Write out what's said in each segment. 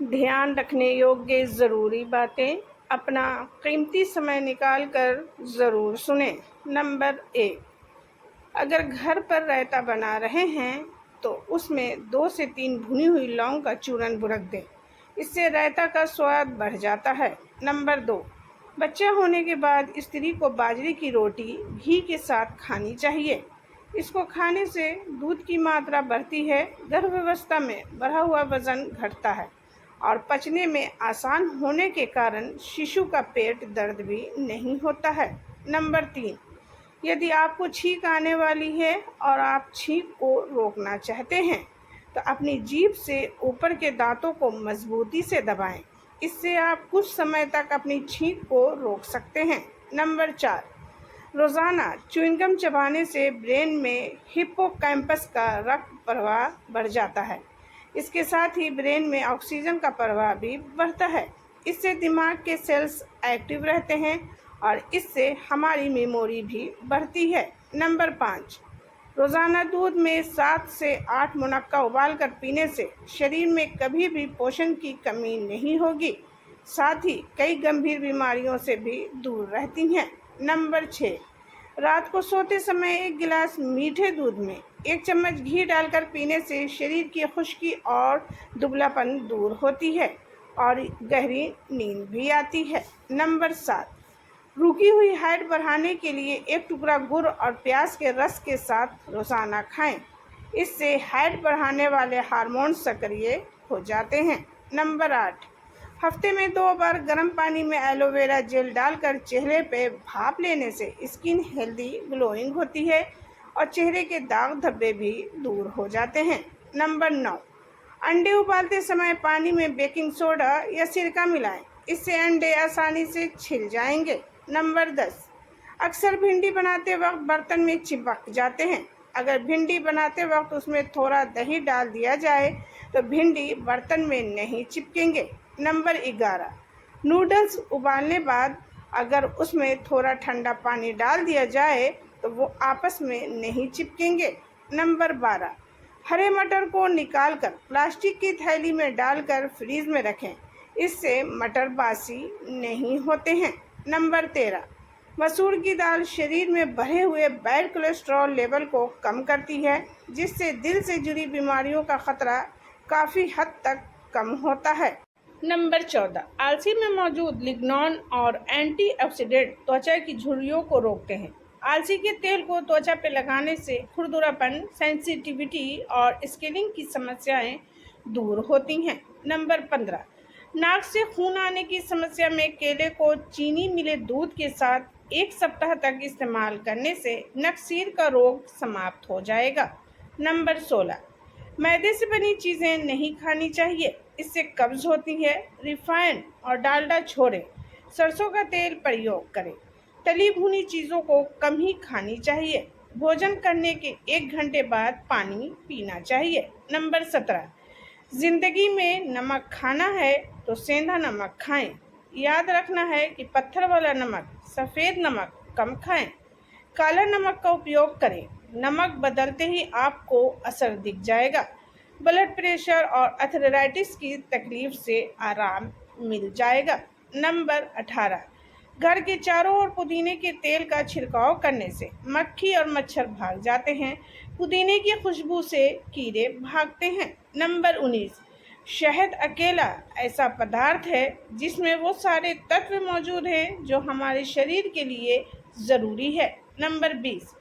ध्यान रखने योग्य ज़रूरी बातें अपना कीमती समय निकाल कर ज़रूर सुनें। नंबर 1, अगर घर पर रायता बना रहे हैं तो उसमें 2 से 3 भुनी हुई लौंग का चूरन बुरक दें। इससे रायता का स्वाद बढ़ जाता है। नंबर 2, बच्चा होने के बाद स्त्री को बाजरे की रोटी घी के साथ खानी चाहिए। इसको खाने से दूध की मात्रा बढ़ती है, गर्भावस्था में बढ़ा हुआ वज़न घटता है और पचने में आसान होने के कारण शिशु का पेट दर्द भी नहीं होता है। नंबर 3, यदि आपको छींक आने वाली है और आप छींक को रोकना चाहते हैं तो अपनी जीभ से ऊपर के दांतों को मजबूती से दबाएं। इससे आप कुछ समय तक अपनी छींक को रोक सकते हैं। नंबर 4, रोज़ाना च्युइंगम चबाने से ब्रेन में हिप्पोकैम्पस का रक्त प्रवाह बढ़ जाता है। इसके साथ ही ब्रेन में ऑक्सीजन का प्रवाह भी बढ़ता है। इससे दिमाग के सेल्स एक्टिव रहते हैं और इससे हमारी मेमोरी भी बढ़ती है। नंबर 5, रोज़ाना दूध में 7 से 8 मुनक्का उबाल कर पीने से शरीर में कभी भी पोषण की कमी नहीं होगी, साथ ही कई गंभीर बीमारियों से भी दूर रहती हैं। नंबर 6, रात को सोते समय 1 गिलास मीठे दूध में 1 चम्मच घी डालकर पीने से शरीर की खुश्की और दुबलापन दूर होती है और गहरी नींद भी आती है। नंबर 7, रुकी हुई हाइट बढ़ाने के लिए 1 टुकड़ा गुड़ और प्याज के रस के साथ रोज़ाना खाएं। इससे हाइट बढ़ाने वाले हार्मोन सक्रिय हो जाते हैं। नंबर 8, हफ्ते में 2 बार गर्म पानी में एलोवेरा जेल डालकर चेहरे पे भाप लेने से स्किन हेल्दी ग्लोइंग होती है और चेहरे के दाग धब्बे भी दूर हो जाते हैं। नंबर 9, अंडे उबालते समय पानी में बेकिंग सोडा या सिरका मिलाएं। इससे अंडे आसानी से छिल जाएंगे। नंबर 10, अक्सर भिंडी बनाते वक्त बर्तन में चिपक जाते हैं। अगर भिंडी बनाते वक्त उसमें थोड़ा दही डाल दिया जाए तो भिंडी बर्तन में नहीं चिपकेंगे। नंबर 11, नूडल्स उबालने बाद अगर उसमें थोड़ा ठंडा पानी डाल दिया जाए तो वो आपस में नहीं चिपकेंगे। नंबर 12, हरे मटर को निकालकर प्लास्टिक की थैली में डालकर फ्रीज में रखें। इससे मटर बासी नहीं होते हैं। नंबर 13, मसूर की दाल शरीर में बढ़े हुए बैड कोलेस्ट्रॉल लेवल को कम करती है, जिससे दिल से जुड़ी बीमारियों का खतरा काफ़ी हद तक कम होता है। नंबर 14, अलसी में मौजूद लिग्नॉन और एंटीऑक्सीडेंट त्वचा की झुर्रियों को रोकते हैं। अलसी के तेल को त्वचा पर लगाने से खुरदरापन, सेंसिटिविटी और स्किनिंग की समस्याएं दूर होती हैं। नंबर 15, नाक से खून आने की समस्या में केले को चीनी मिले दूध के साथ 1 सप्ताह तक इस्तेमाल करने से नकसीर का रोग समाप्त हो जाएगा। नंबर 16, मैदे से बनी चीज़ें नहीं खानी चाहिए, इससे कब्ज होती है। रिफाइंड और डालडा छोड़ें, सरसों का तेल प्रयोग करें। तली भुनी चीज़ों को कम ही खानी चाहिए। भोजन करने के 1 घंटे बाद पानी पीना चाहिए। नंबर 17, जिंदगी में नमक खाना है तो सेंधा नमक खाएं। याद रखना है कि पत्थर वाला नमक, सफ़ेद नमक कम खाएं। काला नमक का उपयोग करें। नमक बदलते ही आपको असर दिख जाएगा। ब्लड प्रेशर और आर्थराइटिस की तकलीफ से आराम मिल जाएगा। नंबर 18, घर के चारों ओर पुदीने के तेल का छिड़काव करने से मक्खी और मच्छर भाग जाते हैं। पुदीने की खुशबू से कीड़े भागते हैं। नंबर 19, शहद अकेला ऐसा पदार्थ है जिसमें वो सारे तत्व मौजूद हैं जो हमारे शरीर के लिए ज़रूरी है। नंबर 20,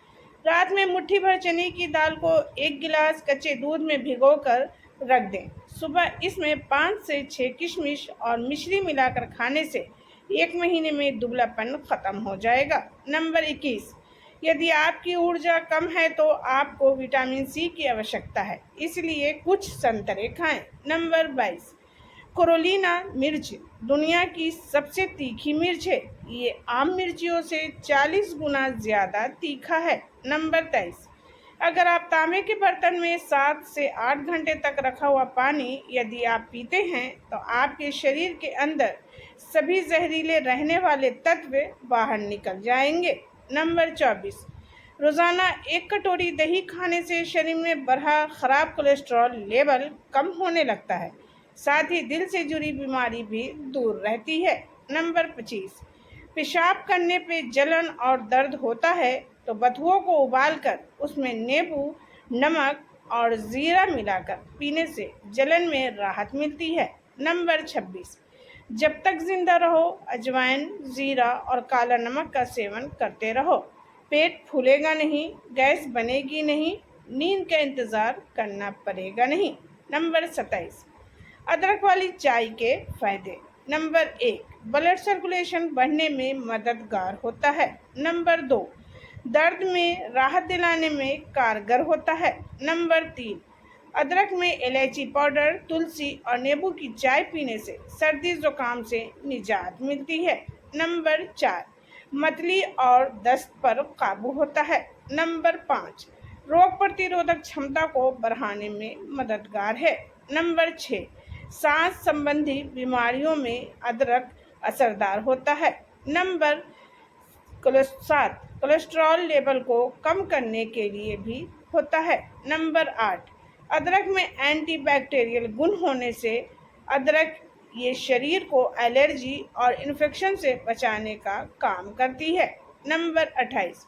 रात में मुट्ठी भर चने की दाल को 1 गिलास कच्चे दूध में भिगोकर रख दें। सुबह इसमें 5 से 6 किशमिश और मिश्री मिलाकर खाने से 1 महीने में दुबलापन खत्म हो जाएगा। नंबर 21, यदि आपकी ऊर्जा कम है तो आपको विटामिन सी की आवश्यकता है, इसलिए कुछ संतरे खाएं। नंबर 22, कोरोलिना मिर्च दुनिया की सबसे तीखी मिर्च है। ये आम मिर्चियों से 40 गुना ज़्यादा तीखा है। नंबर 23, अगर आप तांबे के बर्तन में 7 से 8 घंटे तक रखा हुआ पानी यदि आप पीते हैं तो आपके शरीर के अंदर सभी जहरीले रहने वाले तत्व बाहर निकल जाएंगे। नंबर 24, रोज़ाना 1 कटोरी दही खाने से शरीर में बढ़ा खराब कोलेस्ट्रॉल लेवल कम होने लगता है। साथ ही दिल से जुड़ी बीमारी भी दूर रहती है। नंबर 25, पेशाब करने पे जलन और दर्द होता है तो बथुओं को उबालकर उसमें नींबू, नमक और जीरा मिलाकर पीने से जलन में राहत मिलती है। नंबर 26, जब तक जिंदा रहो अजवाइन, जीरा और काला नमक का सेवन करते रहो। पेट फूलेगा नहीं, गैस बनेगी नहीं, नींद का इंतज़ार करना पड़ेगा नहीं। नंबर 27, अदरक वाली चाय के फायदे। नंबर 1, ब्लड सर्कुलेशन बढ़ने में मददगार होता है। नंबर 2, दर्द में राहत दिलाने में कारगर होता है। नंबर 3, अदरक में इलायची पाउडर, तुलसी और नींबू की चाय पीने से सर्दी जुकाम से निजात मिलती है। नंबर 4, मतली और दस्त पर काबू होता है। नंबर 5, रोग प्रतिरोधक क्षमता को बढ़ाने में मददगार है। नंबर 6, सांस संबंधी बीमारियों में अदरक असरदार होता है। नंबर 7, कोलेस्ट्रॉल लेवल को कम करने के लिए भी होता है। नंबर 8, अदरक में एंटीबैक्टीरियल गुण होने से अदरक ये शरीर को एलर्जी और इन्फेक्शन से बचाने का काम करती है। नंबर 28,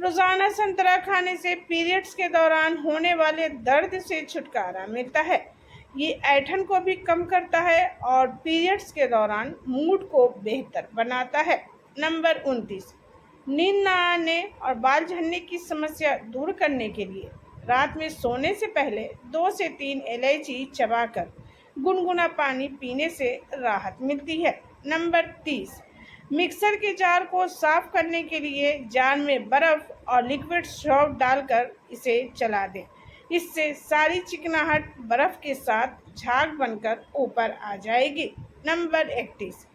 रोज़ाना संतरा खाने से पीरियड्स के दौरान होने वाले दर्द से छुटकारा मिलता है। ये ऐंठन को भी कम करता है और पीरियड्स के दौरान मूड को बेहतर बनाता है। नंबर 29, नींद न आने और बाल झड़ने की समस्या दूर करने के लिए रात में सोने से पहले 2 से 3 इलायची चबाकर गुनगुना पानी पीने से राहत मिलती है। नंबर 30, मिक्सर के जार को साफ करने के लिए जार में बर्फ और लिक्विड सौंफ डालकर इसे चला दें। इससे सारी चिकनाहट बर्फ के साथ झाग बनकर ऊपर आ जाएगी। नंबर 31,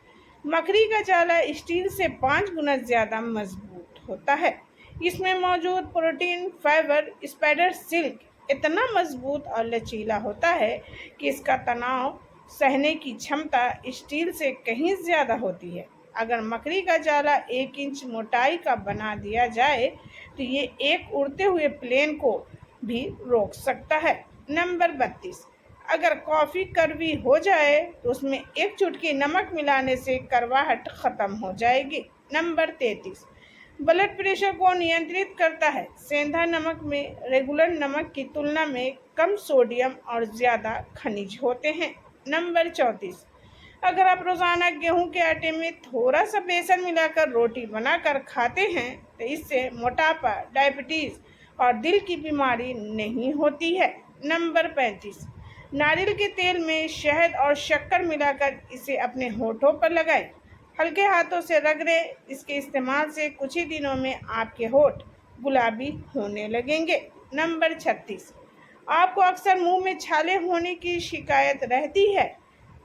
मकड़ी का जाला स्टील से 5 गुना ज़्यादा मजबूत होता है। इसमें मौजूद प्रोटीन, फाइबर, स्पाइडर सिल्क इतना मजबूत और लचीला होता है कि इसका तनाव सहने की क्षमता स्टील से कहीं ज़्यादा होती है। अगर मकड़ी का जाला 1 इंच मोटाई का बना दिया जाए तो ये एक उड़ते हुए प्लेन को भी रोक सकता है। नंबर 32, अगर कॉफ़ी कड़वी हो जाए तो उसमें 1 चुटकी नमक मिलाने से कड़वाहट ख़त्म हो जाएगी। नंबर 33, ब्लड प्रेशर को नियंत्रित करता है। सेंधा नमक में रेगुलर नमक की तुलना में कम सोडियम और ज़्यादा खनिज होते हैं। नंबर 34, अगर आप रोज़ाना गेहूं के आटे में थोड़ा सा बेसन मिलाकर रोटी बनाकर खाते हैं तो इससे मोटापा, डायबिटीज़ और दिल की बीमारी नहीं होती है। नंबर 35, नारियल के तेल में शहद और शक्कर मिलाकर इसे अपने होठों पर लगाएं। हल्के हाथों से रगड़ें। इसके इस्तेमाल से कुछ ही दिनों में आपके होठ गुलाबी होने लगेंगे। नंबर 36, आपको अक्सर मुंह में छाले होने की शिकायत रहती है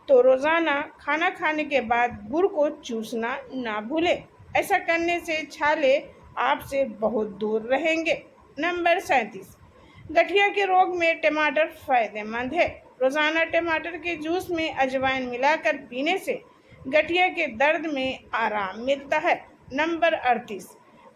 तो रोज़ाना खाना खाने के बाद गुड़ को चूसना ना भूलें। ऐसा करने से छाले आपसे बहुत दूर रहेंगे। नंबर 37, गठिया के रोग में टमाटर फ़ायदेमंद है। रोज़ाना टमाटर के जूस में अजवाइन मिलाकर पीने से गठिया के दर्द में आराम मिलता है। नंबर 38,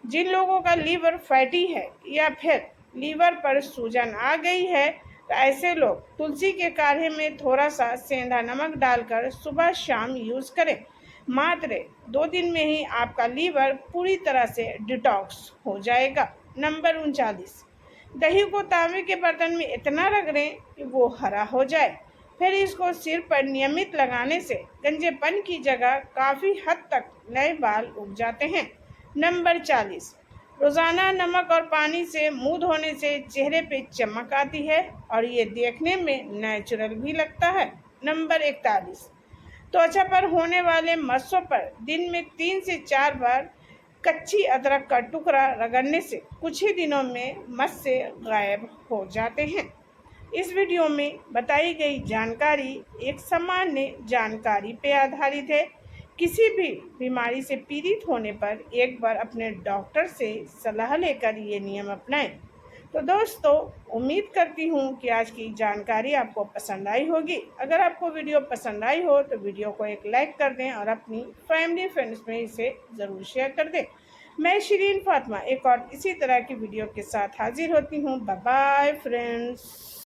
जिन लोगों का लीवर फैटी है या फिर लीवर पर सूजन आ गई है तो ऐसे लोग तुलसी के काढ़े में थोड़ा सा सेंधा नमक डालकर सुबह शाम यूज़ करें। मात्र 2 दिन में ही आपका लीवर पूरी तरह से डिटॉक्स हो जाएगा। नंबर 39, दही को तांबे के बर्तन में इतना रगड़ें कि वो हरा हो जाए। फिर इसको सिर पर नियमित लगाने से गंजेपन की जगह काफ़ी हद तक नए बाल उग जाते हैं। नंबर 40, रोज़ाना नमक और पानी से मुंह धोने से चेहरे पे चमक आती है और ये देखने में नेचुरल भी लगता है। नंबर 41, त्वचा पर होने वाले मस्सों पर दिन में 3 से 4 बार कच्ची अदरक का टुकड़ा रगड़ने से कुछ ही दिनों में मस्से गायब हो जाते हैं। इस वीडियो में बताई गई जानकारी एक सामान्य जानकारी पर आधारित है। किसी भी बीमारी से पीड़ित होने पर एक बार अपने डॉक्टर से सलाह लेकर ये नियम अपनाएं। तो दोस्तों, उम्मीद करती हूँ कि आज की जानकारी आपको पसंद आई होगी। अगर आपको वीडियो पसंद आई हो तो वीडियो को एक लाइक कर दें और अपनी फैमिली फ्रेंड्स में इसे ज़रूर शेयर कर दें। मैं शिरीन फातिमा एक और इसी तरह की वीडियो के साथ हाजिर होती हूँ। Bye bye friends.